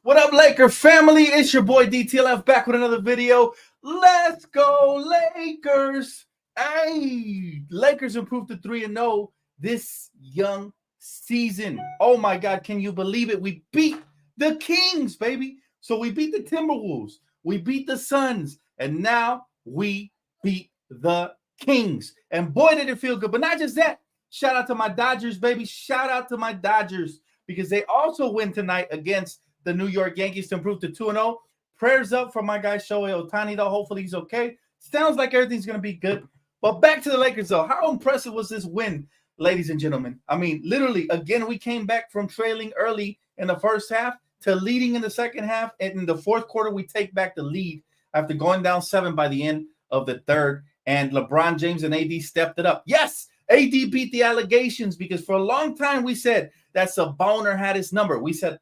What up, Laker family? It's your boy Dtlf back with another video. Let's go, Lakers. Hey, Lakers improved to 3-0 this young season. Oh my God, can you believe it? We beat the Kings, baby. So we beat the Timberwolves, we beat the Suns, and now we beat the Kings. And boy, did it feel good. But not just that. Shout out to my Dodgers, baby. Shout out to my Dodgers because they also win tonight against the New York Yankees to improve to 2-0. Prayers up for my guy Shohei Ohtani, though. Hopefully he's okay. Sounds like everything's going to be good. But back to the Lakers, though. How impressive was this win, ladies and gentlemen? I mean, literally, again, we came back from trailing early in the first half to leading in the second half. And in the fourth quarter, we take back the lead after going down 7 by the end of the third. And LeBron James and AD stepped it up. Yes, AD beat the allegations because for a long time we said that Sabonis had his number. We said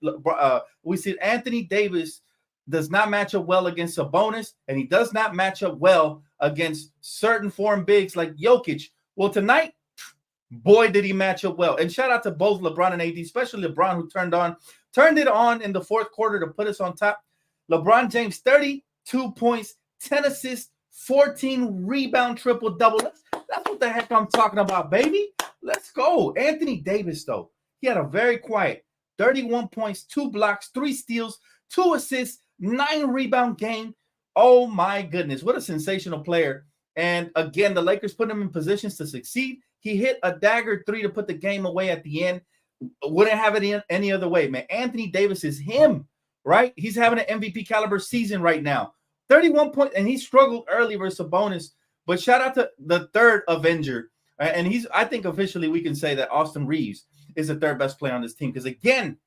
Anthony Davis does not match up well against Sabonis, and he does not match up well against certain foreign bigs like Jokic. Well, tonight, boy, did he match up well. And shout out to both LeBron and AD, especially LeBron, who turned it on in the fourth quarter to put us on top. LeBron James, 32 points, 10 assists, 14 rebound, triple-double. That's what the heck I'm talking about, baby. Let's go. Anthony Davis, though, he had a very quiet 31 points, 2 blocks, 3 steals, 2 assists, 9 rebound game. Oh, my goodness. What a sensational player. And, again, the Lakers put him in positions to succeed. He hit a dagger 3 to put the game away at the end. Wouldn't have it any other way, man. Anthony Davis is him, right? He's having an MVP caliber season right now. 31 points, and he struggled early versus Sabonis. But shout out to the third Avenger. And I think officially we can say that Austin Reeves is the third best player on this team. Because again,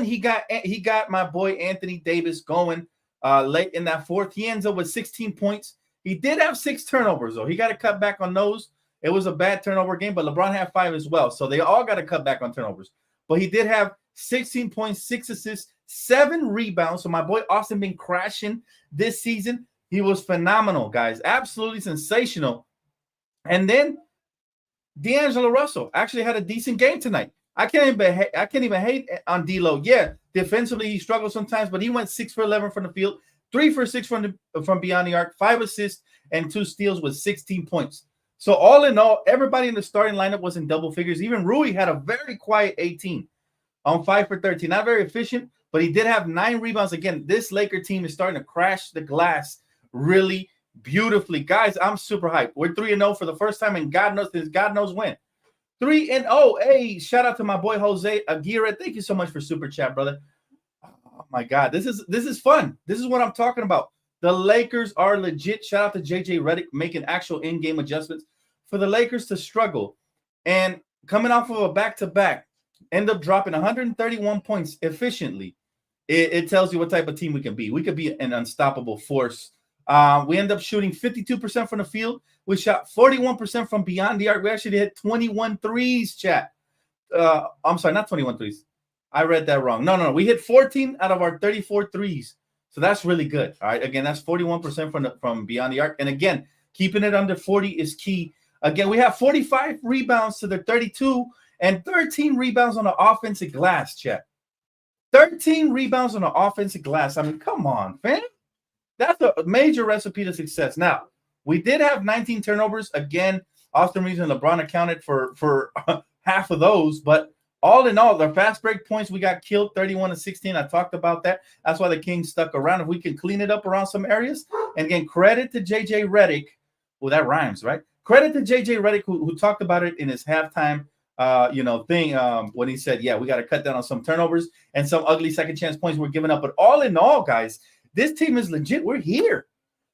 he got my boy Anthony Davis going late in that fourth. He ends up with 16 points. He did have 6 turnovers, though. He got to cut back on those. It was a bad turnover game, but LeBron had 5 as well. So they all got to cut back on turnovers. But he did have 16 points, 6 assists, 7 rebounds. So my boy Austin been crashing this season. He was phenomenal, guys. Absolutely sensational. And then D'Angelo Russell actually had a decent game tonight. I can't even hate on D'Lo. Yeah, defensively he struggles sometimes, but he went 6 for 11 from the field, 3 for 6 from beyond the arc, 5 assists and 2 steals with 16 points. So all in all, everybody in the starting lineup was in double figures. Even Rui had a very quiet 18 on 5 for 13. Not very efficient, but he did have 9 rebounds. Again, this Laker team is starting to crash the glass really beautifully. Guys, I'm super hyped. We're 3-0 for the first time, and God knows when. 3-0. Hey, shout out to my boy Jose Aguirre. Thank you so much for super chat, brother. Oh my God, this is fun. This is what I'm talking about. The Lakers are legit. Shout out to JJ Redick making actual in-game adjustments for the Lakers to struggle. And coming off of a back-to-back, end up dropping 131 points efficiently. It tells you what type of team we can be. We could be an unstoppable force. We end up shooting 52% from the field. We shot 41% from beyond the arc. We actually hit 21 threes, chat. I'm sorry, not 21 threes. I read that wrong. No. We hit 14 out of our 34 threes. So that's really good. All right. Again, that's 41% from beyond the arc. And again, keeping it under 40 is key. Again, we have 45 rebounds to the 32 and 13 rebounds on the offensive glass, chat. 13 rebounds on the offensive glass. I mean, come on, fam. That's a major recipe to success. Now, we did have 19 turnovers. Again, Austin Reeves and LeBron accounted for half of those. But all in all, the fast break points, we got killed 31-16. I talked about that. That's why the Kings stuck around. If we can clean it up around some areas. And again, credit to JJ Redick. Well, that rhymes, right? Credit to JJ Redick, who talked about it in his halftime thing when he said, yeah, we got to cut down on some turnovers and some ugly second chance points we're giving up. But all in all, guys, this team is legit. We're here.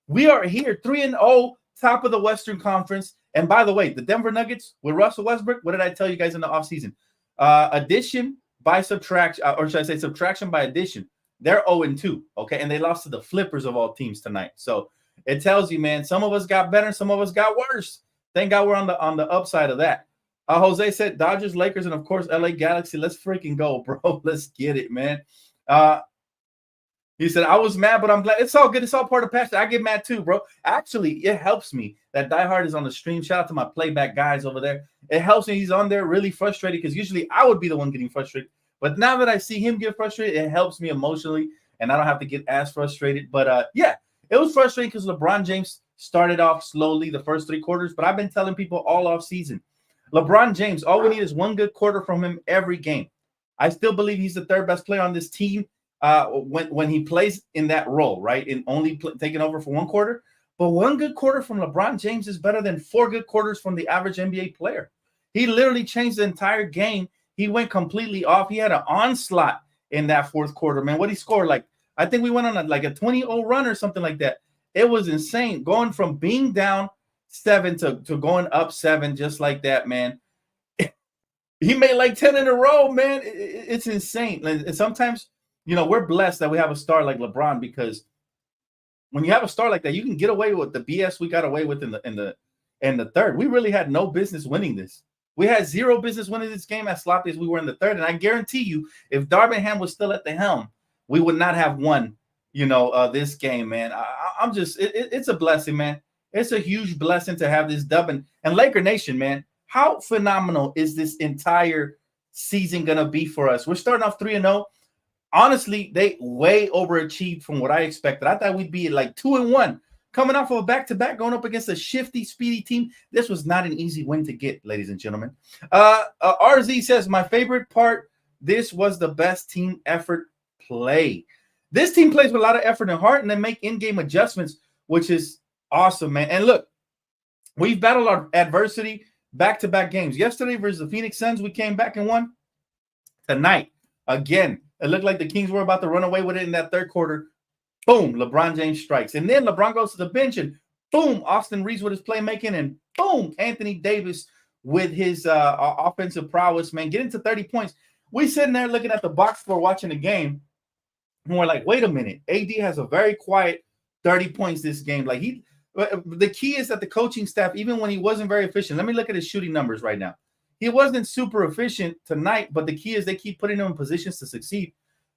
We are here, 3-0, top of the Western Conference. And by the way, the Denver Nuggets with Russell Westbrook, what did I tell you guys in the offseason? Addition by subtraction, or should I say subtraction by addition. They're 0-2, okay? And they lost to the flippers of all teams tonight. So it tells you, man, some of us got better, some of us got worse. Thank God we're on the upside of that. Jose said Dodgers, Lakers, and, of course, LA Galaxy. Let's freaking go, bro. Let's get it, man. He said, I was mad, but I'm glad. It's all good. It's all part of passion. I get mad too, bro. Actually, it helps me that Die Hard is on the stream. Shout out to my playback guys over there. It helps me. He's on there really frustrated because usually I would be the one getting frustrated. But now that I see him get frustrated, it helps me emotionally, and I don't have to get as frustrated. But yeah, it was frustrating because LeBron James started off slowly the first 3 quarters, but I've been telling people all off season, LeBron James, all we need is one good quarter from him every game. I still believe he's the 3rd best player on this team when he plays in that role, right? In only taking over for 1 quarter. But 1 good quarter from LeBron James is better than 4 good quarters from the average NBA player. He literally changed the entire game. He went completely off. He had an onslaught in that 4th quarter, man. What he scored, like, I think we went on like a 20-0 run or something like that. It was insane. Going from being down 7 to going up 7 just like that, man. He made like 10 in a row, man. It's insane. And sometimes, we're blessed that we have a star like LeBron, because when you have a star like that, you can get away with the BS we got away with in the 3rd. We really had no business winning this. We had 0 business winning this game as sloppy as we were in the 3rd. And I guarantee you, if Darvin Ham was still at the helm, we would not have won, this game, man. I'm just, it's a blessing, man. It's a huge blessing to have this dub. And Laker Nation, man, how phenomenal is this entire season going to be for us? We're starting off 3-0. Honestly, they way overachieved from what I expected. I thought we'd be at like 2-1. Coming off of a back-to-back, going up against a shifty, speedy team. This was not an easy win to get, ladies and gentlemen. RZ says, my favorite part, this was the best team effort play. This team plays with a lot of effort and heart, and they make in-game adjustments, which is awesome, man. And look, we've battled our adversity back-to-back games. Yesterday versus the Phoenix Suns, we came back and won. Tonight, again, it looked like the Kings were about to run away with it in that 3rd quarter. Boom, LeBron James strikes. And then LeBron goes to the bench, and boom, Austin Reeves with his playmaking, and boom, Anthony Davis with his offensive prowess, man, getting to 30 points. We sitting there looking at the box score watching the game, and we're like, wait a minute. AD has a very quiet 30 points this game. Like, the key is that the coaching staff, even when he wasn't very efficient, let me look at his shooting numbers right now. He wasn't super efficient tonight, but the key is they keep putting him in positions to succeed.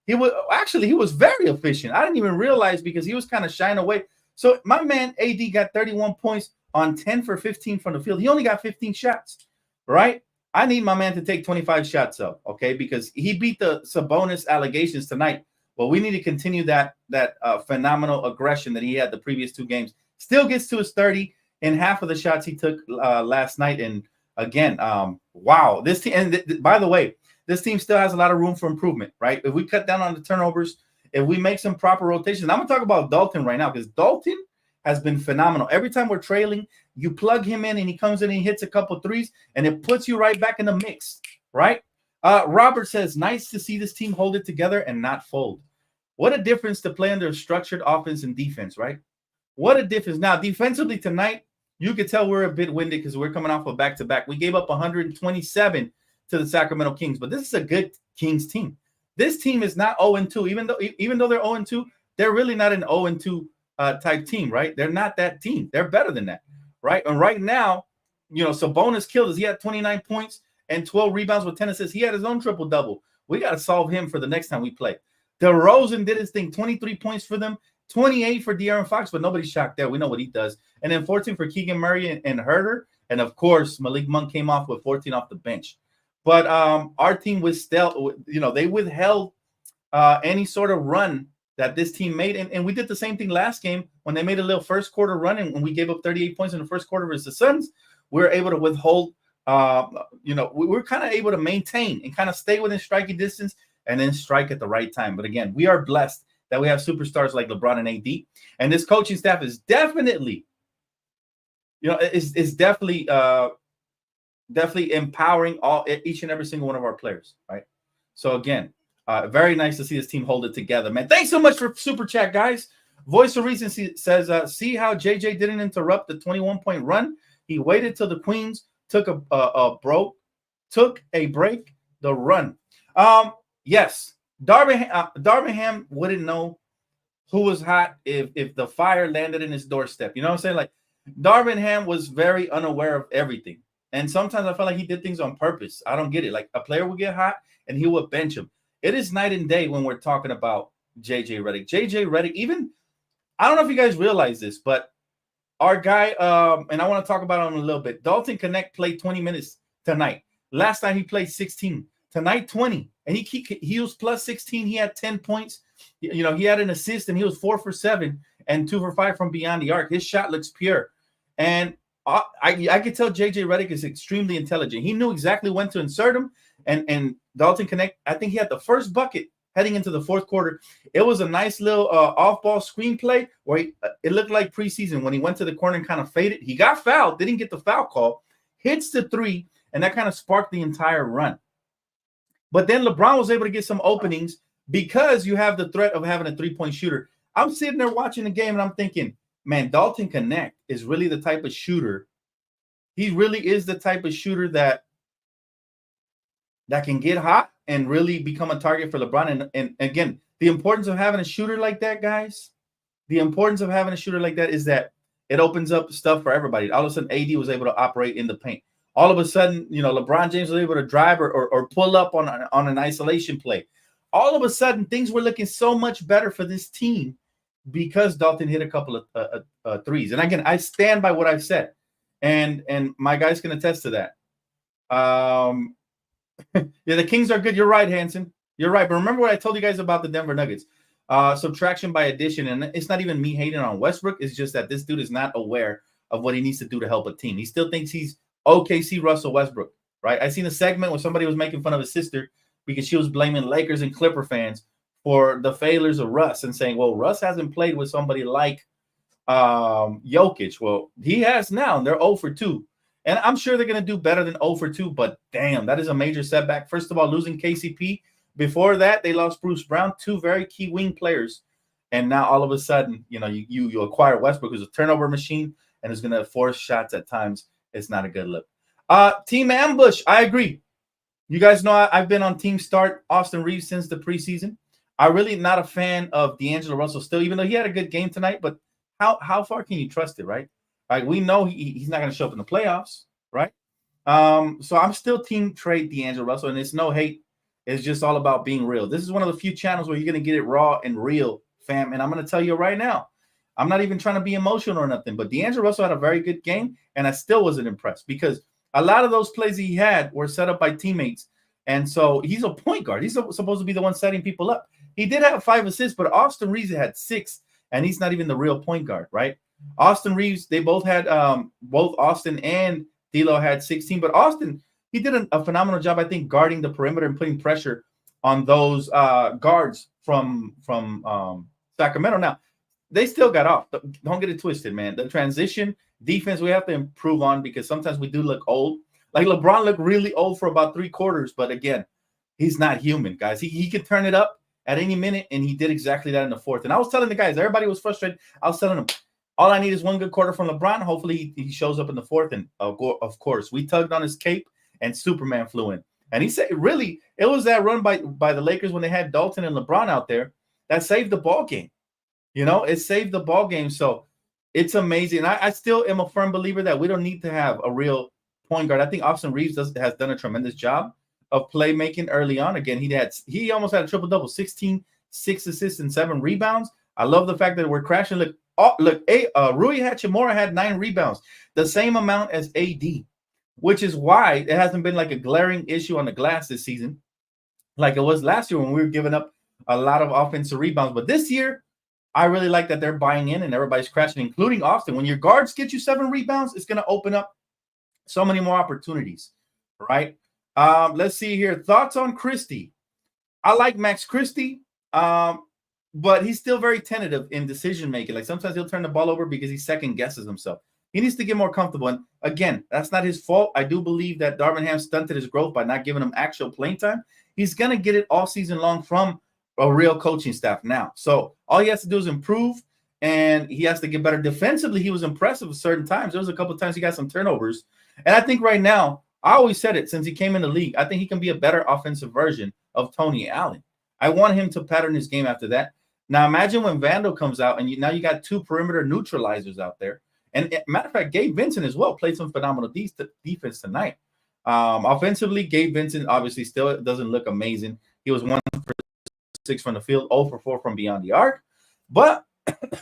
He was very efficient. I didn't even realize, because he was kind of shying away. So my man AD got 31 points on 10 for 15 from the field. He only got 15 shots, right? I need my man to take 25 shots up, okay? Because he beat the Sabonis allegations tonight, but we need to continue that phenomenal aggression that he had the previous 2 games. Still gets to his 30 in half of the shots he took last night. And again, wow, this team. And by the way, this team still has a lot of room for improvement, right? If we cut down on the turnovers, if we make some proper rotations. I'm going to talk about Dalton right now, because Dalton has been phenomenal. Every time we're trailing, you plug him in and he comes in and he hits a couple threes, and it puts you right back in the mix, right? Robert says, nice to see this team hold it together and not fold. What a difference to play under a structured offense and defense, right? What a difference. Now, defensively tonight, you could tell we're a bit winded because we're coming off a back-to-back. We gave up 127 to the Sacramento Kings, but this is a good Kings team. This team is not 0-2. Even though they're 0-2, they're really not an 0-2 type team, right? They're not that team. They're better than that, right? And right now, Sabonis killed us. He had 29 points and 12 rebounds with 10 assists. He had his own triple-double. We got to solve him for the next time we play. DeRozan did his thing, 23 points for them, 28 for De'Aaron Fox, but nobody's shocked there. We know what he does. And then 14 for Keegan Murray and Herter. And, of course, Malik Monk came off with 14 off the bench. But our team was still, they withheld any sort of run that this team made. And we did the same thing last game when they made a little first quarter run, and when we gave up 38 points in the first quarter versus the Suns, we were able to withhold, we were kind of able to maintain and kind of stay within striking distance and then strike at the right time. But again, we are blessed that we have superstars like LeBron and AD. And this coaching staff is definitely, definitely empowering each and every single one of our players, right? So again, very nice to see this team hold it together, man. Thanks so much for super chat, guys. Voice of Reason says, see how JJ didn't interrupt the 21-point run. He waited till the Queens took a break, the run. Yes, Darvin Ham wouldn't know who was hot if the fire landed in his doorstep. You know what I'm saying? Like, Darvin Ham was very unaware of everything. And sometimes I felt like he did things on purpose. I don't get it. Like, a player would get hot and he would bench him. It is night and day when we're talking about JJ Redick. JJ Redick, even, I don't know if you guys realize this, but our guy, and I want to talk about him a little bit, Dalton Connect played 20 minutes tonight. Last night he played 16. Tonight, 20. And he was plus 16. He had 10 points. He had an assist, and he was 4 for 7 and 2 for 5 from beyond the arc. His shot looks pure. And I could tell JJ Redick is extremely intelligent. He knew exactly when to insert him. And Dalton Connect, I think he had the first bucket heading into the fourth quarter. It was a nice little off-ball screenplay where it looked like preseason when he went to the corner and kind of faded. He got fouled, didn't get the foul call, hits the three, and that kind of sparked the entire run. But then LeBron was able to get some openings because you have the threat of having a three-point shooter. I'm sitting there watching the game, and I'm thinking, man, Dalton Connect is really the type of shooter. He really is the type of shooter that can get hot and really become a target for LeBron. And again, the importance of having a shooter like that, guys, the importance of having a shooter like that is that it opens up stuff for everybody. All of a sudden, AD was able to operate in the paint. All of a sudden, LeBron James was able to drive or pull up on an isolation play. All of a sudden, things were looking so much better for this team because Dalton hit a couple of threes. And again, I stand by what I've said, and my guys can attest to that. Yeah, the Kings are good. You're right, Hanson. You're right. But remember what I told you guys about the Denver Nuggets. Subtraction by addition. And it's not even me hating on Westbrook. It's just that this dude is not aware of what he needs to do to help a team. He still thinks he's OKC Russell Westbrook, right? I seen a segment where somebody was making fun of his sister because she was blaming Lakers and Clipper fans for the failures of Russ and saying, well, Russ hasn't played with somebody like Jokic. Well, he has now, and they're 0 for 2. And I'm sure they're going to do better than 0 for 2, but damn, that is a major setback. First of all, losing KCP. Before that, they lost Bruce Brown, 2 very key wing players. And now all of a sudden, you acquire Westbrook, who's a turnover machine and is going to force shots at times. It's not a good look. Team Ambush, I agree. You guys know I've been on Team Start Austin Reeves since the preseason. I'm really not a fan of D'Angelo Russell still, even though he had a good game tonight. But how far can you trust it, right? Like, we know he's not going to show up in the playoffs, right? So I'm still team trade D'Angelo Russell, and it's no hate. It's just all about being real. This is one of the few channels where you're going to get it raw and real, fam. And I'm going to tell you right now, I'm not even trying to be emotional or nothing, but D'Angelo Russell had a very good game, and I still wasn't impressed because a lot of those plays he had were set up by teammates. And so he's a point guard. He's supposed to be the one setting people up. He did have 5 assists, but Austin Reeves had 6, and he's not even the real point guard, right? Austin Reeves, they both had both Austin and D'Lo had 16, but Austin, he did a phenomenal job, I think, guarding the perimeter and putting pressure on those guards from Sacramento. Now, they still got off. Don't get it twisted, man. The transition defense we have to improve on because sometimes we do look old. Like LeBron looked really old for about 3 quarters, but again, he's not human, guys. He could turn it up at any minute, and he did exactly that in the fourth. And I was telling the guys, everybody was frustrated. I was telling them, all I need is one good quarter from LeBron. Hopefully he shows up in the fourth. And of course, we tugged on his cape and Superman flew in. And he said, really, it was that run by the Lakers when they had Dalton and LeBron out there that saved the ball game. It saved the ball game. So it's amazing. I still am a firm believer that we don't need to have a real point guard. I think Austin Reeves has done a tremendous job of playmaking early on. Again, he almost had a triple-double, 16, 6 assists, and 7 rebounds. I love the fact that we're crashing. Look, Rui Hachimura had 9 rebounds, the same amount as AD, which is why it hasn't been like a glaring issue on the glass this season like it was last year when we were giving up a lot of offensive rebounds. But this year, I really like that they're buying in and everybody's crashing, including Austin. When your guards get you 7 rebounds, it's going to open up so many more opportunities, right? Let's see here. Thoughts on Christie? I like Max Christie, but he's still very tentative in decision-making. Like sometimes he'll turn the ball over because he second-guesses himself. He needs to get more comfortable. And again, that's not his fault. I do believe that Darvin Ham stunted his growth by not giving him actual playing time. He's going to get it all season long from a real coaching staff now. So all he has to do is improve, and he has to get better. Defensively, he was impressive at certain times. There was a couple of times he got some turnovers. And I think right now, I always said it since he came in the league, I think he can be a better offensive version of Tony Allen. I want him to pattern his game after that. Now, imagine when Vandal comes out, and now you got 2 perimeter neutralizers out there. And matter of fact, Gabe Vincent as well played some phenomenal defense tonight. Offensively, Gabe Vincent obviously still doesn't look amazing. He was 1 for 6 from the field, 0 for 4 from beyond the arc. But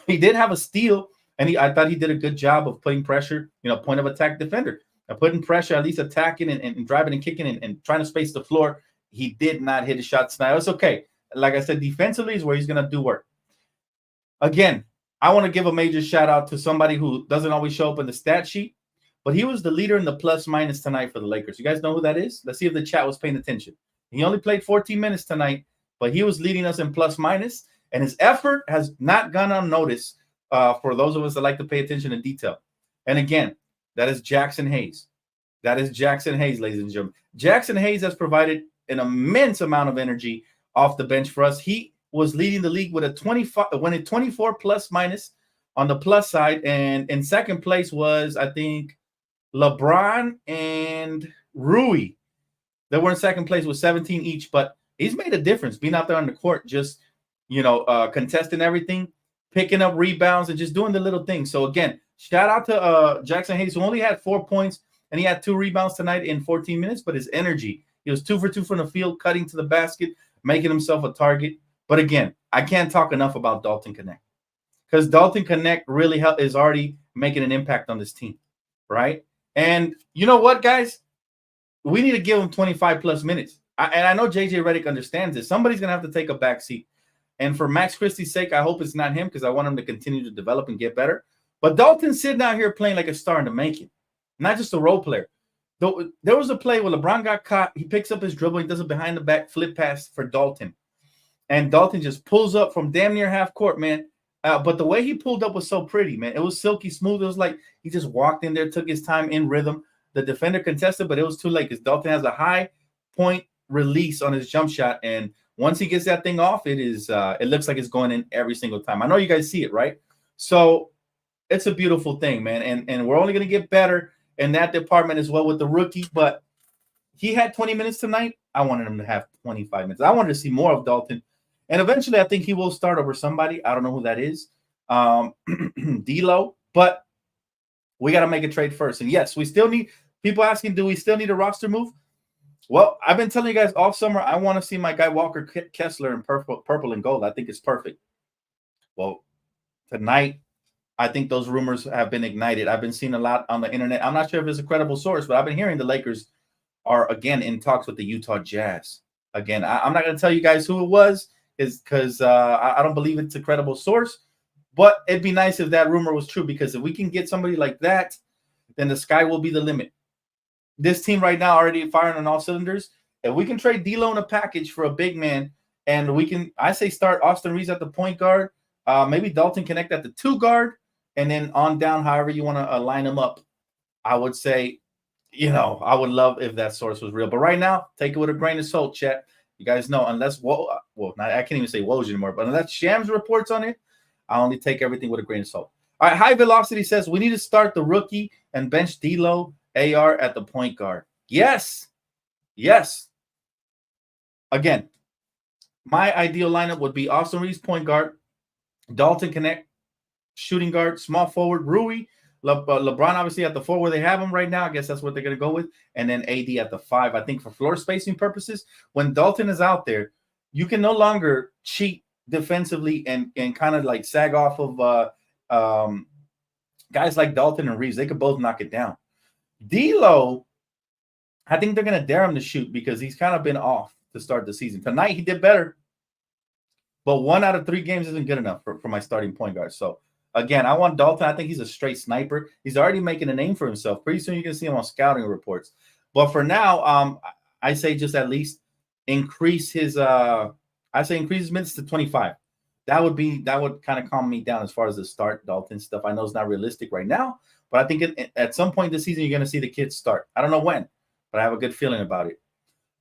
he did have a steal, and I thought he did a good job of playing pressure, point of attack defender. Putting pressure, at least attacking and driving and kicking and trying to space the floor. he did not hit his shots tonight. It's okay. Like I said, defensively is where he's going to do work. Again, I want to give a major shout out to somebody who doesn't always show up in the stat sheet, but he was the leader in the plus minus tonight for the Lakers. You guys know who that is? Let's see if the chat was paying attention. He only played 14 minutes tonight, but he was leading us in plus minus, and his effort has not gone unnoticed for those of us that like to pay attention in detail. And again, that is Jackson Hayes. That is Jackson Hayes, ladies and gentlemen. Jackson Hayes has provided an immense amount of energy off the bench for us. He was leading the league with a 24 plus minus on the plus side, and in second place was, I think, LeBron and Rui. They were in second place with 17 each, but he's made a difference being out there on the court, just contesting everything, picking up rebounds, and just doing the little things. So again, shout out to Jackson Hayes, who only had 4 points and he had 2 rebounds tonight in 14 minutes, but his energy, he was 2 for 2 from the field, cutting to the basket, making himself a target. But again, I can't talk enough about Dalton Connect, because Dalton Connect really is already making an impact on this team, right? And you know what, guys? We need to give him 25 plus minutes. And I know JJ Redick understands this. Somebody's going to have to take a back seat. And for Max Christie's sake, I hope it's not him, because I want him to continue to develop and get better. But Dalton's sitting out here playing like a star in the making, not just a role player. There was a play where LeBron got caught. He picks up his dribble. He does a behind-the-back flip pass for Dalton. And Dalton just pulls up from damn near half court, man. But the way he pulled up was so pretty, man. It was silky smooth. It was like he just walked in there, took his time in rhythm. The defender contested, but it was too late, because Dalton has a high point release on his jump shot. And once he gets that thing off, it looks like it's going in every single time. I know you guys see it, right? So it's a beautiful thing, man. And we're only going to get better in that department as well with the rookie. But he had 20 minutes tonight. I wanted him to have 25 minutes. I wanted to see more of Dalton. And eventually, I think he will start over somebody. I don't know who that is. D'Lo. But we got to make a trade first. And yes, we still need people asking, do we still need a roster move? Well, I've been telling you guys all summer, I want to see my guy Walker Kessler in purple and gold. I think it's perfect. Well, tonight, I think those rumors have been ignited. I've been seeing a lot on the internet. I'm not sure if it's a credible source, but I've been hearing the Lakers are, again, in talks with the Utah Jazz. Again, I'm not going to tell you guys who it was, because I don't believe it's a credible source. But it'd be nice if that rumor was true, because if we can get somebody like that, then the sky will be the limit. This team right now already firing on all cylinders. If we can trade D'Lo in a package for a big man, and we can, I say start Austin Reeves at the point guard, maybe Dalton Connect at the 2 guard, and then on down, however you want to line them up. I would say, I would love if that source was real. But right now, take it with a grain of salt, chat. You guys know, unless, I can't even say Woj anymore, but unless Shams reports on it, I only take everything with a grain of salt. All right, High Velocity says we need to start the rookie and bench D'Lo, AR at the point guard. Yes. Again, my ideal lineup would be Austin Reeves, point guard, Dalton Connect, shooting guard, small forward, Rui, LeBron obviously at the 4 where they have him right now. I guess that's what they're going to go with. And then AD at the 5. I think for floor spacing purposes, when Dalton is out there, you can no longer cheat defensively and kind of like sag off of guys like Dalton and Reeves. They could both knock it down. D'Lo, I think they're going to dare him to shoot, because he's kind of been off to start the season. Tonight, he did better. But 1 out of 3 games isn't good enough for my starting point guard. So, again, I want Dalton. I think he's a straight sniper. He's already making a name for himself. Pretty soon you can see him on scouting reports. But for now, I say just at least increase his minutes to 25. That would kind of calm me down as far as the start Dalton stuff. I know it's not realistic right now, but I think at some point this season, you're going to see the kids start. I don't know when, but I have a good feeling about it.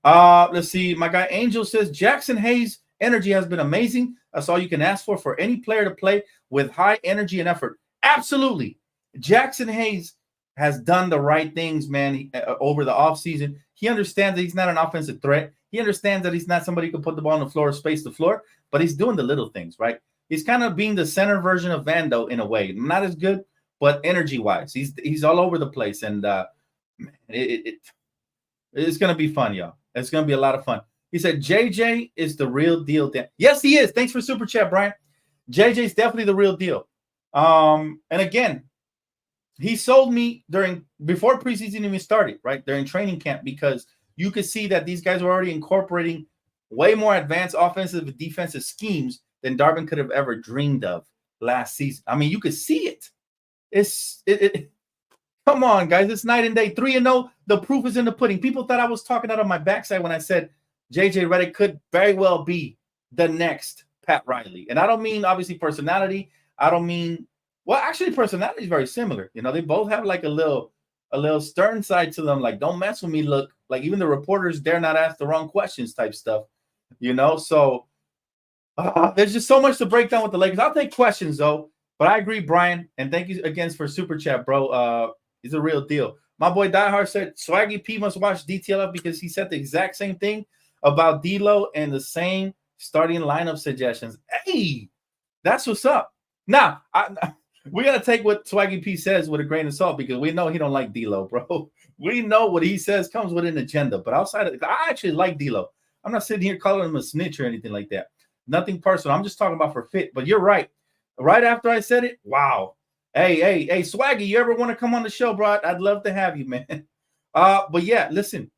Let's see. My guy Angel says, Jackson Hayes' energy has been amazing. That's all you can ask for any player to play with high energy and effort. Absolutely. Jackson Hayes has done the right things, man, over the offseason. He understands that he's not an offensive threat. He understands that he's not somebody who can put the ball on the floor or space the floor, but he's doing the little things, right? He's kind of being the center version of Vando in a way. Not as good, but energy-wise. He's all over the place, and it's going to be fun, y'all. It's going to be a lot of fun. He said, JJ is the real deal. Yes, he is. Thanks for Super Chat, Brian. JJ's definitely the real deal. And again, he sold me before preseason even started, right? During training camp, because you could see that these guys were already incorporating way more advanced offensive and defensive schemes than Darvin could have ever dreamed of last season. I mean, you could see it. Come on, guys. It's night and day. 3-0. The proof is in the pudding. People thought I was talking out of my backside when I said JJ Redick could very well be the next Pat Riley. And I don't mean, obviously, personality. I don't mean, well, actually, personality is very similar. You know, they both have like a little stern side to them. Like, don't mess with me. Look, like even the reporters dare not ask the wrong questions type stuff. You know, so there's just so much to break down with the Lakers. I'll take questions, though. But I agree, Brian. And thank you again for Super Chat, bro. He's a real deal. My boy Diehard said Swaggy P must watch DTLF because he said the exact same thing about D'Lo and the same starting lineup suggestions. Hey, that's what's up. Now, we got to take what Swaggy P says with a grain of salt because we know he don't like D'Lo, bro. We know what he says comes with an agenda. But outside of I actually like D'Lo. I'm not sitting here calling him a snitch or anything like that. Nothing personal. I'm just talking about for fit. But you're right. Right after I said it, wow. Hey, Swaggy, you ever want to come on the show, bro? I'd love to have you, man. But yeah, listen.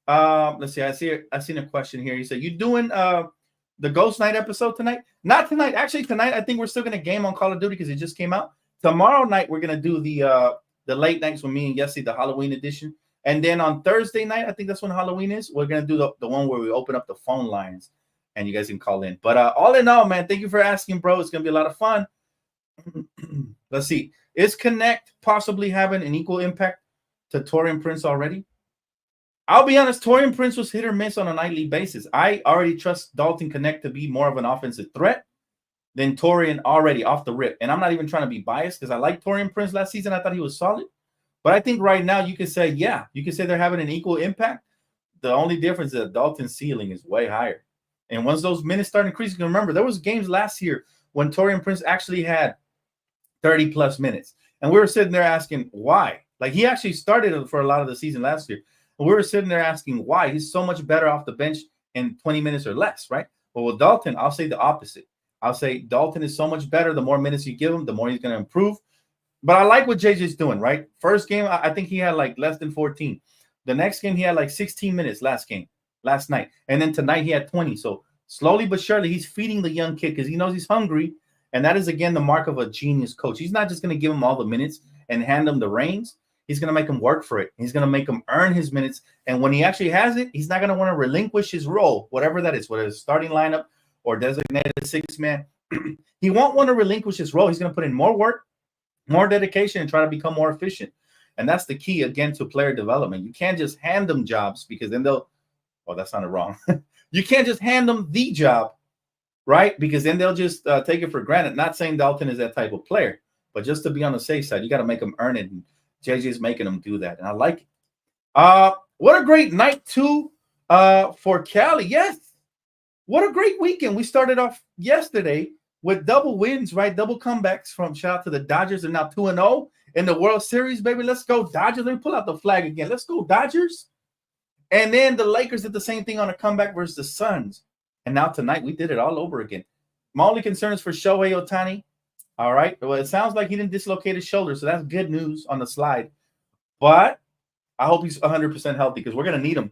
Let's see. I seen a question here. He said, "You doing the Ghost Night episode tonight?" Not tonight. Actually, tonight I think we're still gonna game on Call of Duty because it just came out. Tomorrow night we're gonna do the late nights with me and Yessie, the Halloween edition. And then on Thursday night, I think that's when Halloween is. We're gonna do the one where we open up the phone lines and you guys can call in. But all in all, man, thank you for asking, bro. It's gonna be a lot of fun. Let's see. Is Connect possibly having an equal impact to Taurean Prince already? I'll be honest, Taurean Prince was hit or miss on a nightly basis. I already trust Dalton Connect to be more of an offensive threat than Taurean already off the rip. And I'm not even trying to be biased because I liked Taurean Prince last season. I thought he was solid. But I think right now you could say, yeah, you could say they're having an equal impact. The only difference is that Dalton's ceiling is way higher. And once those minutes start increasing, remember, there was games last year when Taurean Prince actually had 30-plus minutes. And we were sitting there asking why. Like, he actually started for a lot of the season last year. And we were sitting there asking why. He's so much better off the bench in 20 minutes or less, right? But with Dalton, I'll say the opposite. I'll say Dalton is so much better. The more minutes you give him, the more he's going to improve. But I like what JJ's doing, right? First game, I think he had like less than 14. The next game, he had like 16 minutes last night. And then tonight, he had 20. So slowly but surely, he's feeding the young kid because he knows he's hungry. And that is, again, the mark of a genius coach. He's not just going to give him all the minutes and hand him the reins. He's going to make him work for it. He's going to make him earn his minutes. And when he actually has it, he's not going to want to relinquish his role, whatever that is, whether it's starting lineup or designated six-man. He won't want to relinquish his role. He's going to put in more work, more dedication, and try to become more efficient. And that's the key, again, to player development. You can't just hand them jobs because then they'll – oh, that sounded wrong. You can't just hand them the job, right? Because then they'll just take it for granted. Not saying Dalton is that type of player, but just to be on the safe side, you got to make them earn it. And JJ's making them do that, and I like it. What a great night, too, for Cali. Yes, what a great weekend. We started off yesterday with double wins, right? Double comebacks from shout out to the Dodgers. They're now 2-0 in the World Series, baby. Let's go, Dodgers. Let me pull out the flag again. Let's go, Dodgers. And then the Lakers did the same thing on a comeback versus the Suns. And now tonight, we did it all over again. My only concern is for Shohei Ohtani. All right. Well, it sounds like he didn't dislocate his shoulder, so that's good news on the slide. But I hope he's 100% healthy because we're going to need him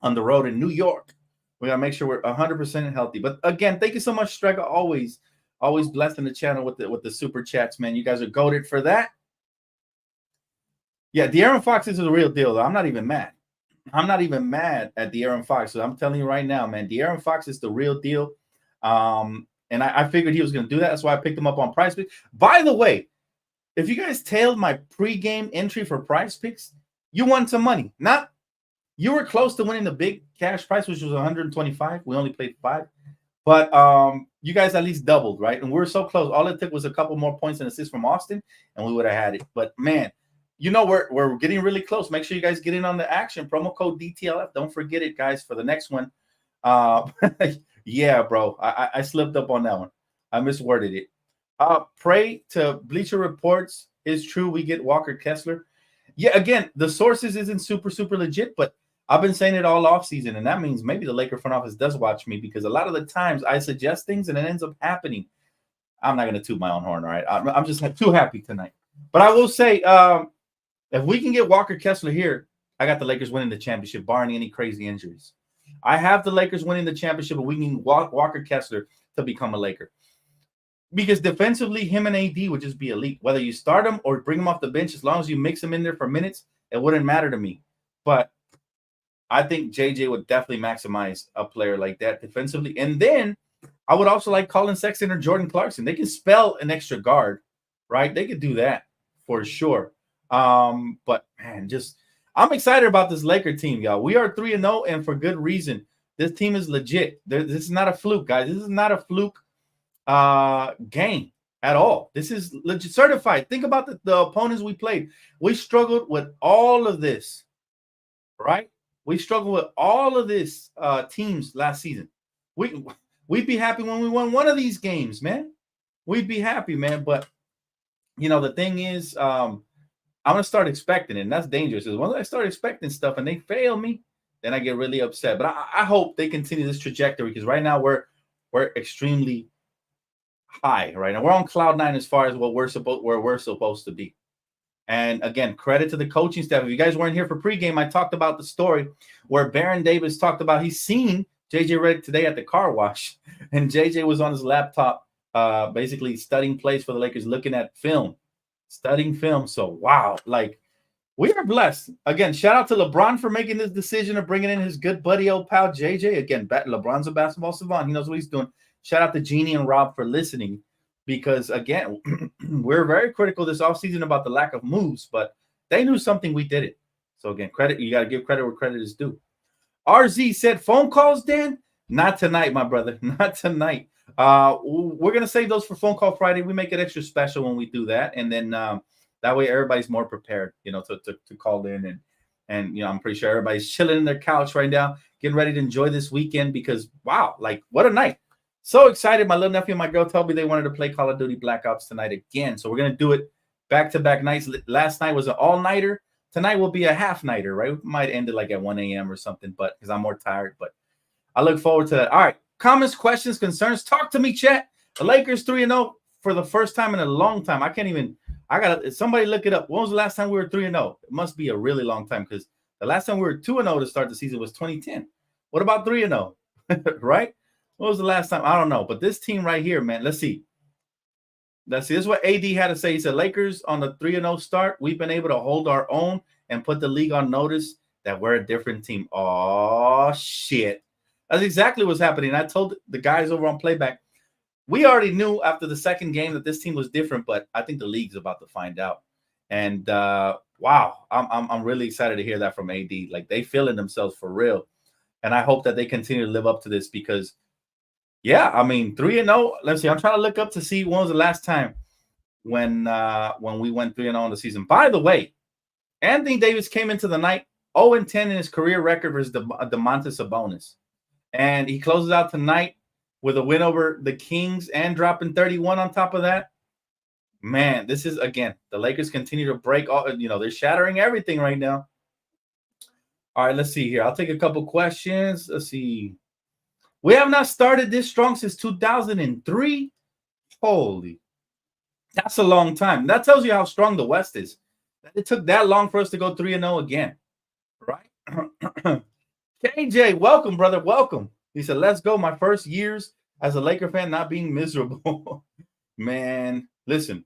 on the road in New York. We got to make sure we're 100% healthy. But again, thank you so much, Strega. Always blessing the channel with the super chats, man. You guys are goated for that. Yeah, De'Aaron Fox is a real deal, though. I'm not even mad. I'm not even mad at De'Aaron Fox. So I'm telling you right now, man, De'Aaron Fox is the real deal. And I figured he was going to do that. That's why I picked him up on Prize Picks. By the way, if you guys tailed my pregame entry for Prize Picks, you won some money. You were close to winning the big cash prize, which was 125. We only played 5. But you guys at least doubled, right? And we were so close. All it took was a couple more points and assists from Austin, and we would have had it. But, man, you know we're getting really close. Make sure you guys get in on the action. Promo code DTLF. Don't forget it, guys, for the next one. Yeah, bro. I slipped up on that one. I misworded it. Pray to Bleacher Reports is true. We get Walker Kessler. Yeah, again, the sources isn't super legit, but I've been saying it all off season, and that means maybe the Laker front office does watch me because a lot of the times I suggest things and it ends up happening. I'm not going to toot my own horn, all right? I'm just too happy tonight. But I will say, if we can get Walker Kessler here, I got the Lakers winning the championship, barring any crazy injuries. I have the Lakers winning the championship, but we need Walker Kessler to become a Laker. Because defensively, him and AD would just be elite. Whether you start him or bring him off the bench, as long as you mix him in there for minutes, it wouldn't matter to me. But I think JJ would definitely maximize a player like that defensively. And then I would also like Colin Sexton or Jordan Clarkson. They can spell an extra guard, right? They could do that for sure. But man, I'm excited about this Laker team, y'all. We are 3-0, and for good reason. This team is legit. This is not a fluke, guys. This is not a fluke game at all. This is legit certified. Think about the opponents we played. We struggled with all of this, right? We struggled with all of this teams last season. We'd be happy when we won one of these games, man. We'd be happy, man. But the thing is, I'm gonna start expecting it, and that's dangerous. Because once I start expecting stuff and they fail me, then I get really upset. But I hope they continue this trajectory, because right now we're extremely high right now. We're on cloud 9 as far as where we're supposed to be. And again, credit to the coaching staff. If you guys weren't here for pregame, I talked about the story where Baron Davis talked about he's seen JJ Redick today at the car wash, and JJ was on his laptop, basically studying plays for the Lakers, looking at film, studying film. So wow, like, we are blessed. Again, shout out to LeBron for making this decision of bringing in his good buddy, old pal JJ. Again, LeBron's a basketball savant. He knows what he's doing. Shout out to Jeannie and Rob for listening, because, again, we're very critical this offseason about the lack of moves, but they knew something, we did it. So, again, credit, you got to give credit where credit is due. RZ said, phone calls, Dan? Not tonight, my brother. Not tonight. We're going to save those for Phone Call Friday. We make it extra special when we do that, and then that way everybody's more prepared, to call in. And I'm pretty sure everybody's chilling in their couch right now, getting ready to enjoy this weekend, because, wow, like, what a night. So excited. My little nephew and my girl told me they wanted to play Call of Duty Black Ops tonight again. So we're going to do it back-to-back nights. Last night was an all-nighter. Tonight will be a half-nighter, right? We might end it like at 1 a.m. or something, but because I'm more tired. But I look forward to that. All right. Comments, questions, concerns. Talk to me, chat. The Lakers 3-0 for the first time in a long time. Somebody look it up. When was the last time we were 3-0? It must be a really long time, because the last time we were 2-0 to start the season was 2010. What about 3-0? Right? When was the last time? I don't know. But this team right here, man, let's see. This is what AD had to say. He said, Lakers on the 3-0 start, we've been able to hold our own and put the league on notice that we're a different team. Oh, shit. That's exactly what's happening. I told the guys over on Playback, we already knew after the second game that this team was different, but I think the league's about to find out. And, wow, I'm really excited to hear that from AD. Like, they feeling themselves for real. And I hope that they continue to live up to this, because yeah, I mean, 3-0. Let's see. I'm trying to look up to see when was the last time when we went 3-0 on the season. By the way, Anthony Davis came into the night 0-10 in his career record versus Domantas Sabonis, and he closes out tonight with a win over the Kings and dropping 31 on top of that. Man, this is, again, the Lakers continue to break all. They're shattering everything right now. All right, let's see here. I'll take a couple questions. Let's see. We have not started this strong since 2003. Holy, that's a long time. That tells you how strong the West is. It took that long for us to go 3-0 again, right? KJ, welcome, brother. Welcome. He said, let's go. My first years as a Laker fan, not being miserable. Man, listen,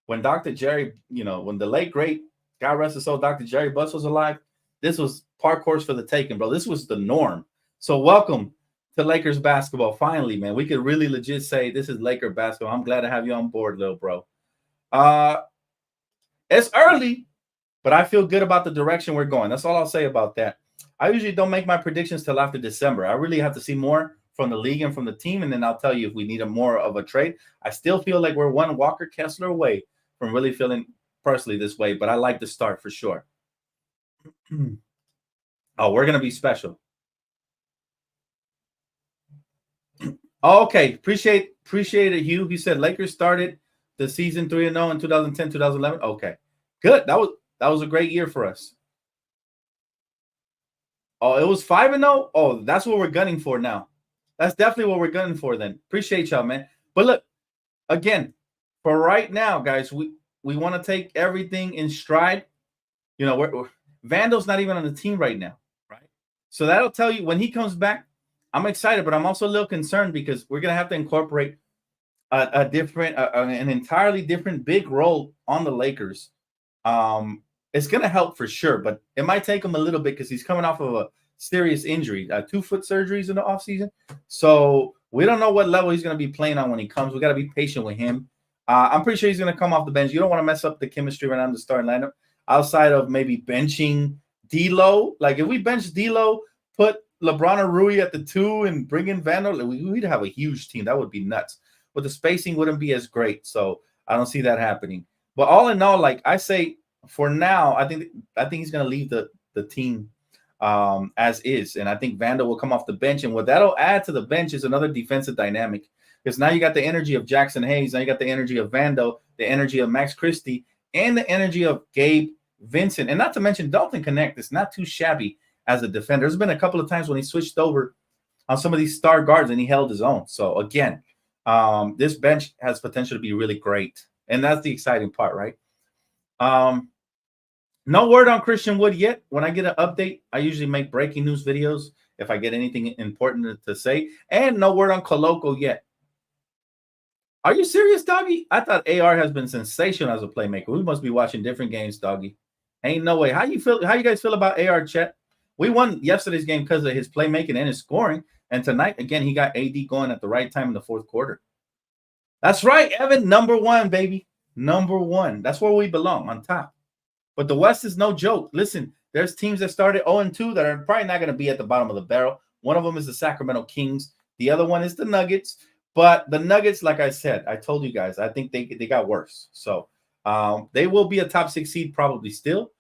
when Dr. Jerry, when the late, great, God rest his soul, Dr. Jerry Buss was alive, this was park course for the taking, bro. This was the norm. So welcome to Lakers basketball. Finally, man, we could really legit say this is Laker basketball. I'm glad to have you on board, little bro. It's early, but I feel good about the direction we're going. That's all I'll say about that. I usually don't make my predictions till after December. I really have to see more from the league and from the team, and then I'll tell you if we need more of a trade. I still feel like we're one Walker Kessler away from really feeling personally this way, but I like the start for sure. Oh, we're going to be special. Okay, appreciate it, Hugh. He said Lakers started the season 3-0 in 2010, 2011. Okay, good. That was a great year for us. Oh, it was 5-0. Oh, that's what we're gunning for now. That's definitely what we're gunning for then. Appreciate y'all, man. But look, again, for right now, guys, we want to take everything in stride. Vando's not even on the team right now, right? So that'll tell you when he comes back. I'm excited, but I'm also a little concerned because we're gonna have to incorporate an entirely different big role on the Lakers. It's gonna help for sure, but it might take him a little bit because he's coming off of a serious injury, 2 foot surgeries in the offseason. So we don't know what level he's gonna be playing on when he comes. We got to be patient with him. I'm pretty sure he's gonna come off the bench. You don't want to mess up the chemistry right now in the starting lineup. Outside of maybe benching D'Lo, like if we bench D'Lo, put LeBron or Rui at the 2 and bring in Vando, we'd have a huge team. That would be nuts. But the spacing wouldn't be as great. So I don't see that happening. But all in all, like I say, for now, I think he's going to leave the team as is. And I think Vando will come off the bench. And what that'll add to the bench is another defensive dynamic. Because now you got the energy of Jackson Hayes. Now you got the energy of Vando, the energy of Max Christie, and the energy of Gabe Vincent. And not to mention Dalton Connect. It's not too shabby as a defender. There's been a couple of times when he switched over on some of these star guards and he held his own. So again, this bench has potential to be really great. And that's the exciting part, right? No word on Christian Wood yet. When I get an update, I usually make breaking news videos if I get anything important to say. And no word on Coloco yet. Are you serious, Doggy? I thought AR has been sensational as a playmaker. We must be watching different games, Doggy. Ain't no way. How you guys feel about AR, Chet? We won yesterday's game because of his playmaking and his scoring. And tonight, again, he got AD going at the right time in the fourth quarter. That's right, Evan. Number 1, baby. Number 1. That's where we belong, on top. But the West is no joke. Listen, there's teams that started 0-2 that are probably not going to be at the bottom of the barrel. One of them is the Sacramento Kings. The other one is the Nuggets. But the Nuggets, like I said, I told you guys, I think they got worse. So they will be a top 6 seed probably still.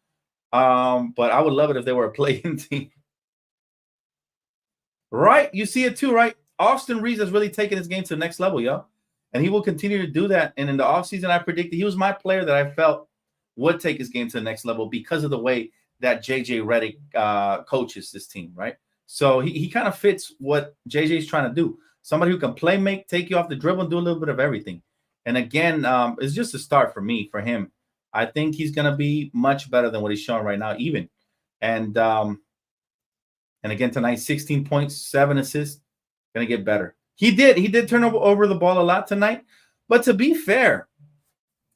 But I would love it if they were a play-in team. Right? You see it too, right? Austin Reeves has really taken his game to the next level, y'all. And he will continue to do that. And in the offseason, I predicted he was my player that I felt would take his game to the next level because of the way that JJ Redick coaches this team, right? So he kind of fits what JJ's trying to do. Somebody who can play make, take you off the dribble, and do a little bit of everything. And again, it's just a start for him. I think he's going to be much better than what he's showing right now, even. And again, tonight, 16 points, 7 assists, going to get better. He did turn over the ball a lot tonight. But to be fair,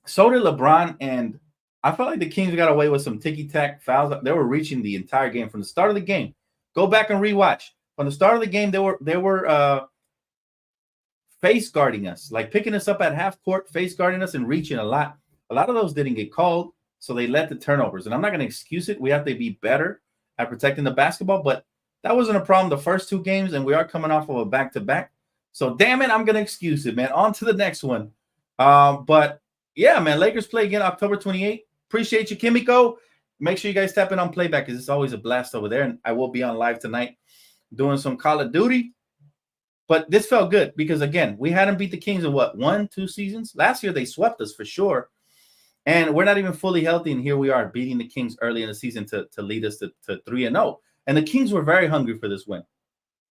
so did LeBron, and I felt like the Kings got away with some ticky-tack fouls. They were reaching the entire game from the start of the game. Go back and rewatch. From the start of the game, they were face guarding us, like picking us up at half court, face guarding us and reaching a lot. A lot of those didn't get called, so they led to turnovers. And I'm not going to excuse it. We have to be better at protecting the basketball, but that wasn't a problem the first 2 games, and we are coming off of a back-to-back. So, damn it, I'm going to excuse it, man. On to the next one. But, yeah, man, Lakers play again October 28th. Appreciate you, Kimiko. Make sure you guys tap in on playback because it's always a blast over there. And I will be on live tonight doing some Call of Duty. But this felt good because, again, we hadn't beat the Kings in, 1-2 seasons? Last year, they swept us for sure. And we're not even fully healthy. And here we are beating the Kings early in the season to lead us to 3-0. And the Kings were very hungry for this win,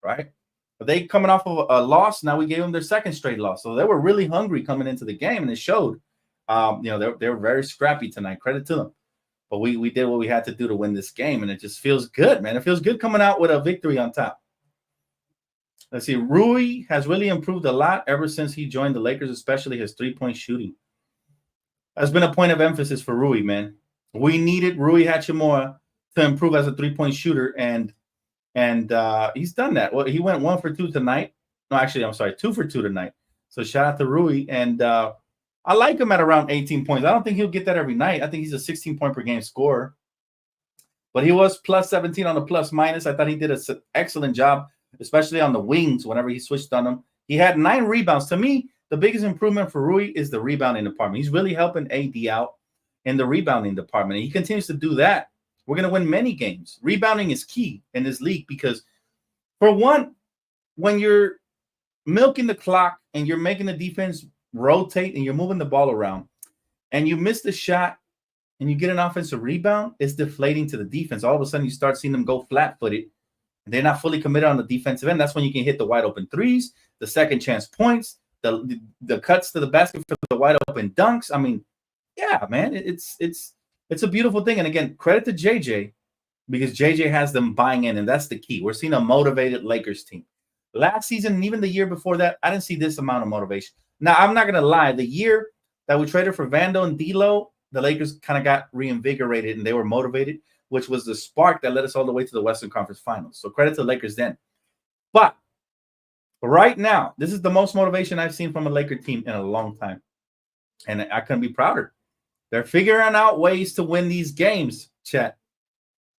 right? But they coming off of a loss. Now we gave them their second straight loss. So they were really hungry coming into the game, and it showed. They were very scrappy tonight. Credit to them. But we did what we had to do to win this game, and it just feels good, man. It feels good coming out with a victory on top. Let's see. Rui has really improved a lot ever since he joined the Lakers, especially his 3-point shooting. That's been a point of emphasis for Rui, man. We needed Rui Hachimura to improve as a 3-point shooter, and he's done that. Well, he went 1 for 2 tonight. No, actually, I'm sorry, 2 for 2 tonight. So shout out to Rui, and I like him at around 18 points. I don't think he'll get that every night. I think he's a 16-point per game scorer. But he was plus 17 on the plus minus. I thought he did an excellent job, especially on the wings whenever he switched on them. He had 9 rebounds. To me, the biggest improvement for Rui is the rebounding department. He's really helping AD out in the rebounding department. And he continues to do that. We're going to win many games. Rebounding is key in this league because, for one, when you're milking the clock and you're making the defense rotate and you're moving the ball around and you miss the shot and you get an offensive rebound, it's deflating to the defense. All of a sudden, you start seeing them go flat-footed. And they're not fully committed on the defensive end. That's when you can hit the wide-open threes, the second-chance points, the cuts to the basket for the wide-open dunks. I mean, yeah, man, it's a beautiful thing. And, again, credit to JJ because JJ has them buying in, and that's the key. We're seeing a motivated Lakers team. Last season, and even the year before that, I didn't see this amount of motivation. Now, I'm not going to lie. The year that we traded for Vando and D'Lo, the Lakers kind of got reinvigorated, and they were motivated, which was the spark that led us all the way to the Western Conference Finals. So credit to the Lakers then. But right now, this is the most motivation I've seen from a Laker team in a long time. And I couldn't be prouder. They're figuring out ways to win these games, chat.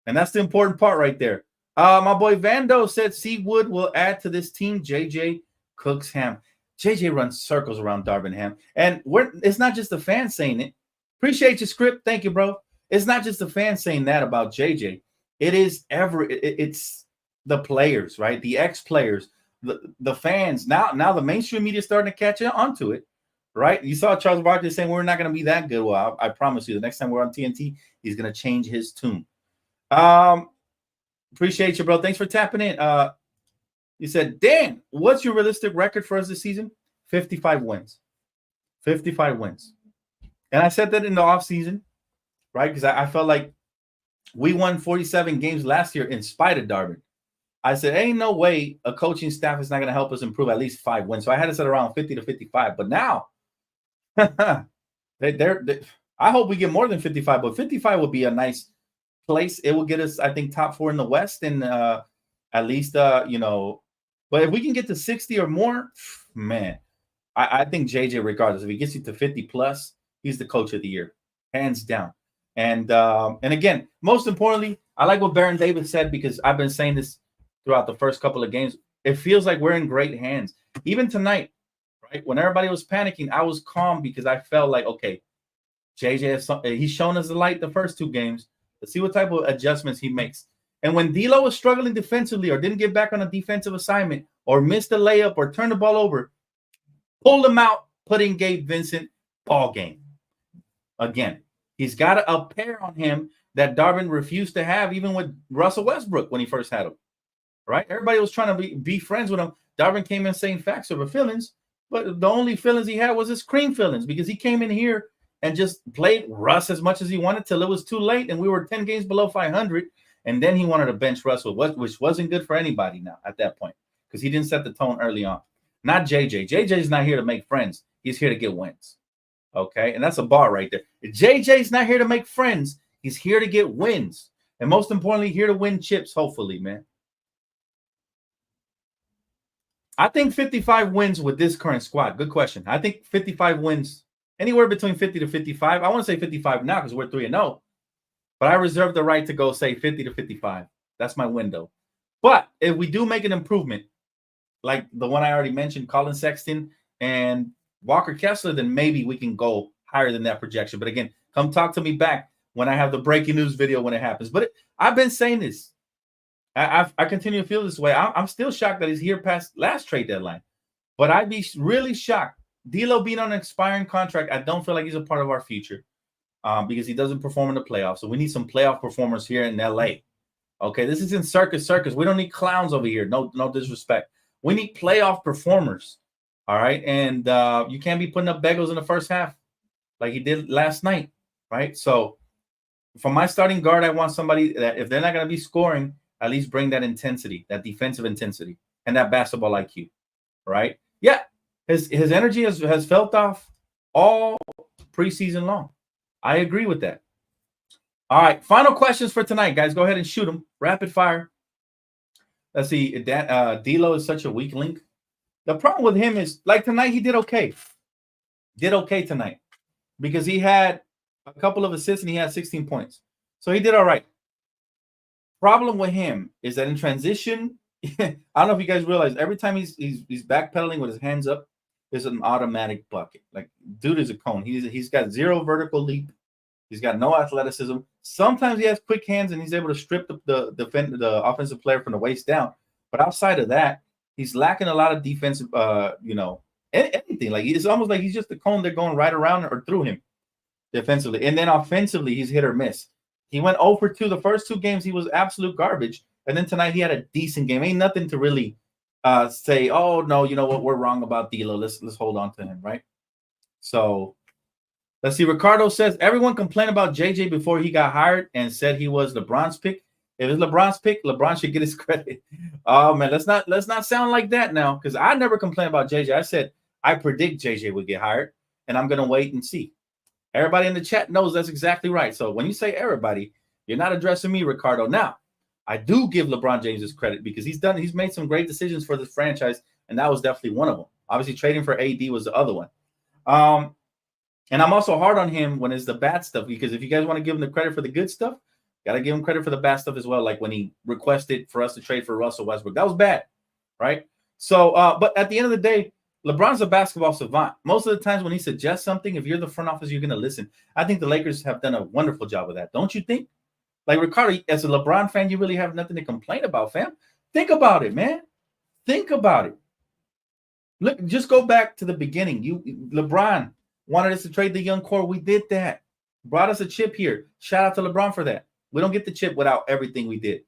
And that's the important part right there. My boy Vando said Seawood will add to this team. JJ cooks ham. JJ runs circles around Darvin Ham. And it's not just the fans saying it. Appreciate your script. Thank you, bro. It's not just the fans saying that about JJ. It is it's the players, right? The ex-players, the fans. Now the mainstream media is starting to catch on to it, right? You saw Charles Barkley saying we're not going to be that good. Well, I promise you, the next time we're on TNT, he's going to change his tune. Appreciate you, bro. Thanks for tapping in. You said, Dan, what's your realistic record for us this season? 55 wins. 55 wins. And I said that in the offseason, right? Because I felt like we won 47 games last year in spite of Darvin. I said, ain't no way a coaching staff is not going to help us improve at least 5 wins. So I had to set around 50 to 55. But now, I hope we get more than 55. But 55 would be a nice place. It will get us, I think, top 4 in the West. And at least, but if we can get to 60 or more, man, I think JJ, regardless, if he gets you to 50 plus, he's the coach of the year, hands down. And again, most importantly, I like what Baron Davis said, because I've been saying this throughout the first couple of games. It feels like we're in great hands. Even tonight, right? When everybody was panicking, I was calm because I felt like, okay, JJ, he's shown us the light the first 2 games. Let's see what type of adjustments he makes. And when D'Lo was struggling defensively or didn't get back on a defensive assignment or missed a layup or turned the ball over, pulled him out, put in Gabe Vincent, ball game. Again, he's got a pair on him that Darvin refused to have, even with Russell Westbrook when he first had him. Right? Everybody was trying to be friends with him. Darvin came in saying facts over feelings, but the only feelings he had was his cream feelings, because he came in here and just played Russ as much as he wanted till it was too late, and we were 10 games below 500, and then he wanted to bench Russell, which wasn't good for anybody now at that point, because he didn't set the tone early on. Not JJ. JJ's not here to make friends. He's here to get wins. Okay? And that's a bar right there. JJ's not here to make friends. He's here to get wins. And most importantly, here to win chips, hopefully, man. I think 55 wins with this current squad. Good question. I think 55 wins, anywhere between 50 to 55. I want to say 55 now because we're 3-0. But I reserve the right to go say 50 to 55. That's my window. But if we do make an improvement, like the one I already mentioned, Colin Sexton and Walker Kessler, then maybe we can go higher than that projection. But again, come talk to me back when I have the breaking news video when it happens. But I've been saying this. I continue to feel this way. I'm still shocked that he's here past last trade deadline. But I'd be really shocked. D'Lo being on an expiring contract, I don't feel like he's a part of our future because he doesn't perform in the playoffs. So we need some playoff performers here in L.A. Okay, this isn't circus. We don't need clowns over here. No disrespect. We need playoff performers. All right, and you can't be putting up bagels in the first half like he did last night, right? So from my starting guard, I want somebody that if they're not going to be scoring, at least bring that intensity, that defensive intensity, and that basketball IQ, right? Yeah, his energy has felt off all preseason long. I agree with that. All right, final questions for tonight, guys. Go ahead and shoot them. Rapid fire. Let's see. D'Lo is such a weak link. The problem with him is, like tonight, he did okay. Did okay tonight because he had a couple of assists and he had 16 points. So he did all right. Problem with him is that in transition, I don't know if you guys realize, every time he's backpedaling with his hands up, there's an automatic bucket. Like, dude is a cone. He's got zero vertical leap. He's got no athleticism. Sometimes he has quick hands and he's able to strip the offensive player from the waist down. But outside of that, he's lacking a lot of defensive, anything. Like, it's almost like he's just a cone. They're going right around or through him defensively. And then offensively, he's hit or miss. He went 0 for 2. The first 2 games, he was absolute garbage. And then tonight, he had a decent game. Ain't nothing to really say, oh, no, you know what? We're wrong about D'Lo. Let's hold on to him, right? So let's see. Ricardo says, everyone complained about JJ before he got hired and said he was the bronze pick. If it's LeBron's pick, LeBron should get his credit. Oh man, let's not sound like that now, because I never complained about JJ. I said I predict JJ would get hired, and I'm gonna wait and see. Everybody in the chat knows that's exactly right. So when you say everybody, you're not addressing me, Ricardo. Now, I do give LeBron James his credit because he's made some great decisions for this franchise, and that was definitely one of them. Obviously, trading for AD was the other one. And I'm also hard on him when it's the bad stuff, because if you guys want to give him the credit for the good stuff, got to give him credit for the bad stuff as well. Like when he requested for us to trade for Russell Westbrook, that was bad, right? So, but at the end of the day, LeBron's a basketball savant. Most of the times when he suggests something, if you're the front office, you're going to listen. I think the Lakers have done a wonderful job of that. Don't you think? Like, Ricardo, as a LeBron fan, you really have nothing to complain about, fam. Think about it, man. Think about it. Look, just go back to the beginning. LeBron wanted us to trade the young core. We did that. Brought us a chip here. Shout out to LeBron for that. We don't get the chip without everything we did.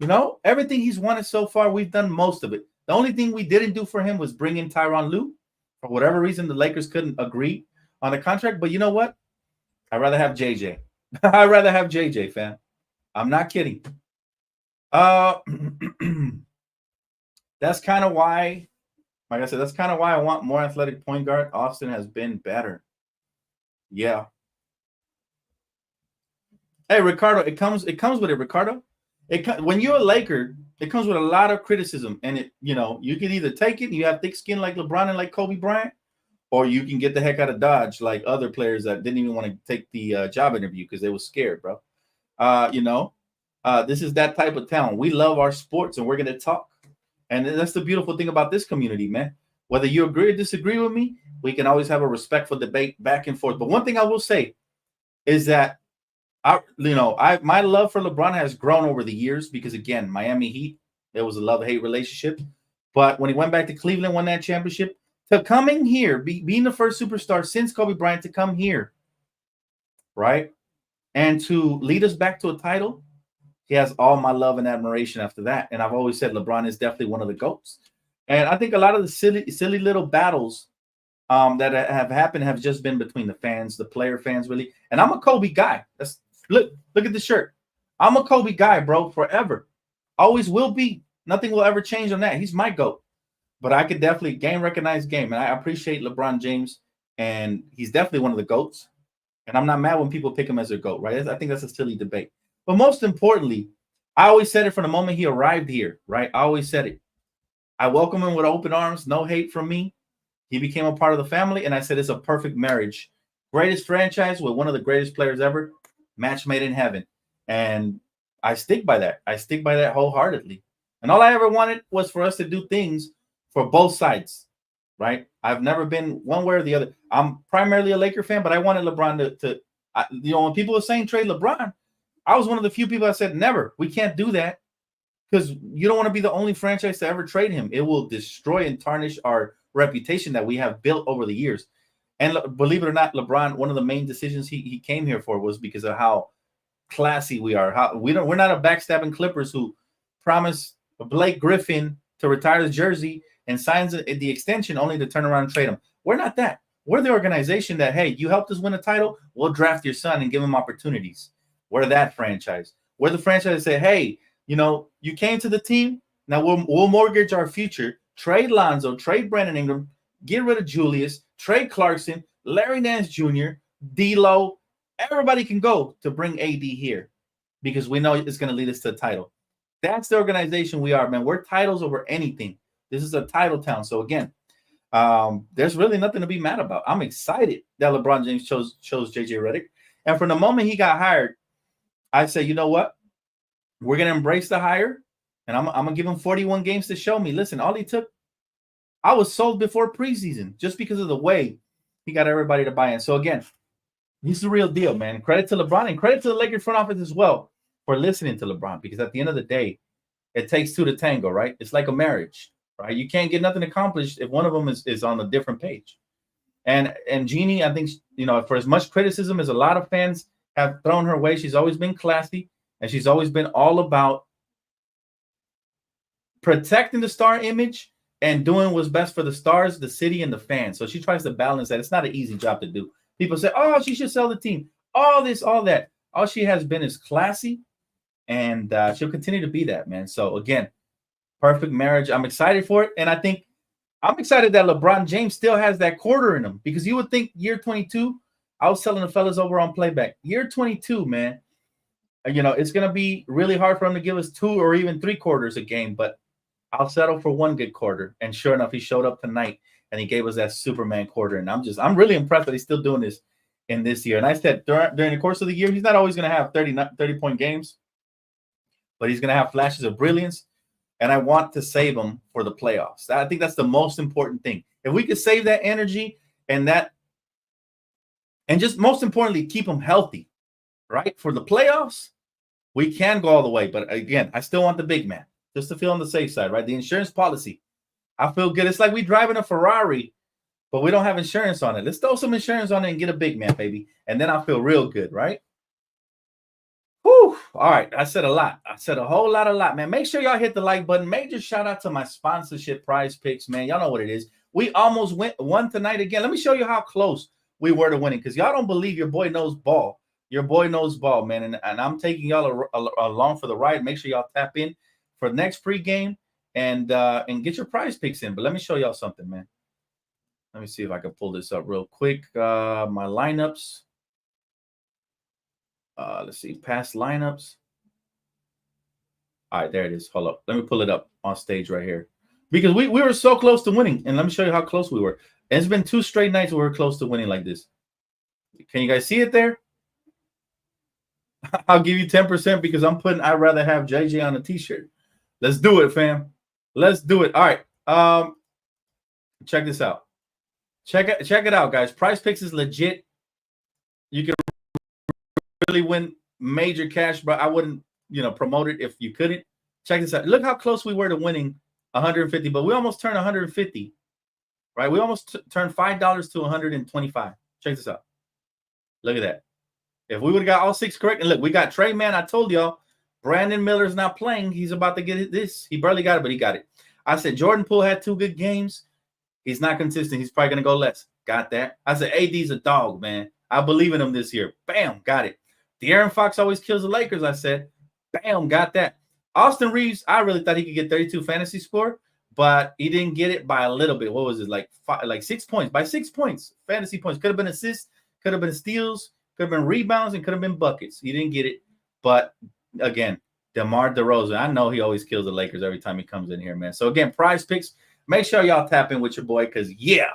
You know, everything he's wanted so far, we've done most of it. The only thing we didn't do for him was bring in Tyronn Lue. For whatever reason, the Lakers couldn't agree on the contract. But you know what? I'd rather have JJ. I'd rather have JJ, fam. I'm not kidding. That's kind of why, like I said, that's kind of why I want more athletic point guard. Austin has been better. Yeah. Hey, Ricardo, it comes with it, Ricardo. When you're a Laker, it comes with a lot of criticism, and you can either take it and you have thick skin like LeBron and like Kobe Bryant, or you can get the heck out of Dodge like other players that didn't even want to take the job interview because they were scared, bro. This is that type of town. We love our sports, and we're gonna talk. And that's the beautiful thing about this community, man. Whether you agree or disagree with me, we can always have a respectful debate back and forth. But one thing I will say is that my love for LeBron has grown over the years because, again, Miami Heat, there was a love-hate relationship. But when he went back to Cleveland, won that championship, to coming here, being the first superstar since Kobe Bryant to come here, right, and to lead us back to a title, he has all my love and admiration after that. And I've always said LeBron is definitely one of the GOATs. And I think a lot of the silly little battles that have happened have just been between the fans, the player fans, really. And I'm a Kobe guy. Look at the shirt. I'm a Kobe guy, bro, forever. Always will be. Nothing will ever change on that. He's my GOAT. But I could definitely recognize game. And I appreciate LeBron James. And he's definitely one of the GOATs. And I'm not mad when people pick him as their GOAT, right? I think that's a silly debate. But most importantly, I always said it from the moment he arrived here, right? I always said it. I welcome him with open arms. No hate from me. He became a part of the family. And I said it's a perfect marriage. Greatest franchise with one of the greatest players ever. Match made in heaven. And I stick by that. I stick by that wholeheartedly. And all I ever wanted was for us to do things for both sides, right? I've never been one way or the other. I'm primarily a Laker fan, but I wanted LeBron to when people were saying trade LeBron, I was one of the few people that said, never. We can't do that because you don't want to be the only franchise to ever trade him. It will destroy and tarnish our reputation that we have built over the years. And believe it or not, LeBron, one of the main decisions he came here for was because of how classy we are. We're not a backstabbing Clippers who promise Blake Griffin to retire the jersey and signs the extension only to turn around and trade him. We're not that. We're the organization that, hey, you helped us win a title, we'll draft your son and give him opportunities. We're that franchise. We're the franchise that say, hey, you came to the team, now we'll mortgage our future. Trade Lonzo, trade Brandon Ingram, get rid of Julius, trade Clarkson, Larry Nance Jr., D'Lo. Everybody can go to bring AD here because we know it's going to lead us to a title. That's the organization we are, man. We're titles over anything. This is a title town. So, again, there's really nothing to be mad about. I'm excited that LeBron James chose JJ Redick. And from the moment he got hired, I said, you know what? We're going to embrace the hire, and I'm going to give him 41 games to show me. Listen, all he took, I was sold before preseason just because of the way he got everybody to buy in. So, again, he's the real deal, man. Credit to LeBron and credit to the Lakers front office as well for listening to LeBron, because at the end of the day, it takes two to tango, right? It's like a marriage, right? You can't get nothing accomplished if one of them is on a different page. And Jeannie, I think, for as much criticism as a lot of fans have thrown her way, she's always been classy, and she's always been all about protecting the star image and doing what's best for the stars, the city, and the fans. So she tries to balance that. It's not an easy job to do. People say, oh, she should sell the team. All this, all that. All she has been is classy and she'll continue to be that, man. So again, perfect marriage. I'm excited for it, and I think I'm excited that LeBron James still has that quarter in him, because you would think year 22. I was telling the fellas over on Playback, year 22, man. It's going to be really hard for him to give us 2 or even 3 quarters a game, but I'll settle for 1 good quarter. And sure enough, he showed up tonight and he gave us that Superman quarter. And I'm really impressed that he's still doing this in this year. And I said during the course of the year, he's not always going to have 30-point games, but he's going to have flashes of brilliance. And I want to save him for the playoffs. I think that's the most important thing. If we could save that energy and just most importantly, keep him healthy, right? For the playoffs, we can go all the way. But again, I still want the big man, just to feel on the safe side, right? The insurance policy. I feel good. It's like we driving a Ferrari, but we don't have insurance on it. Let's throw some insurance on it and get a big man, baby. And then I feel real good, right? Whew. All right. I said a lot. I said a whole lot, man. Make sure y'all hit the like button. Major shout out to my sponsorship Prize Picks, man. Y'all know what it is. We almost won tonight again. Let me show you how close we were to winning, because y'all don't believe your boy knows ball. Your boy knows ball, man. And I'm taking y'all along for the ride. Make sure y'all tap in for the next pregame and get your Prize Picks in. But let me show y'all something, man. Let me see if I can pull this up real quick. My lineups. Let's see, past lineups. All right, there it is. Hold up. Let me pull it up on stage right here, because we were so close to winning. And let me show you how close we were. And it's been 2 straight nights where we're close to winning like this. Can you guys see it there? I'll give you 10% because I'd rather have JJ on a t-shirt. Let's do it, fam. Let's do it. All right. Check this out. Check it out, guys. Prize Picks is legit. You can really win major cash, but I wouldn't, promote it if you couldn't. Check this out. Look how close we were to winning 150, but we almost turned 150, right? We almost turned $5 to 125. Check this out. Look at that. If we would have got all 6 correct, and look, we got Trey Man. I told y'all, Brandon Miller's not playing. He's about to get this. He barely got it, but he got it. I said Jordan Poole had 2 good games. He's not consistent. He's probably going to go less. Got that. I said AD's a dog, man. I believe in him this year. Bam, got it. De'Aaron Fox always kills the Lakers, I said. Bam, got that. Austin Reeves, I really thought he could get 32 fantasy score, but he didn't get it by a little bit. What was it, like 6 points? By 6 points, fantasy points. Could have been assists, could have been steals, could have been rebounds, and could have been buckets. He didn't get it. But again, DeMar DeRozan, I know he always kills the Lakers every time he comes in here, man. So again, Prize Picks, make sure y'all tap in with your boy, because yeah.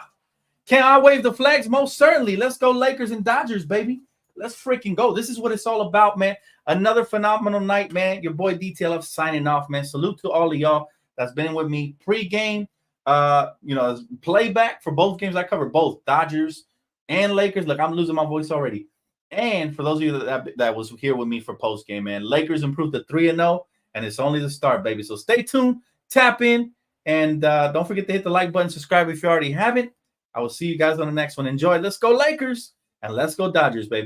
Can I wave the flags? Most certainly. Let's go Lakers and Dodgers, baby. Let's freaking go. This is what it's all about, man. Another phenomenal night, man. Your boy Dtlf signing off, man. Salute to all of y'all that's been with me pre-game, playback for both games. I covered both Dodgers and Lakers. Look, I'm losing my voice already. And for those of you that was here with me for post-game, man, Lakers improved to 3-0, and it's only the start, baby. So stay tuned, tap in, and don't forget to hit the like button, subscribe if you already haven't. I will see you guys on the next one. Enjoy. Let's go Lakers, and let's go Dodgers, baby.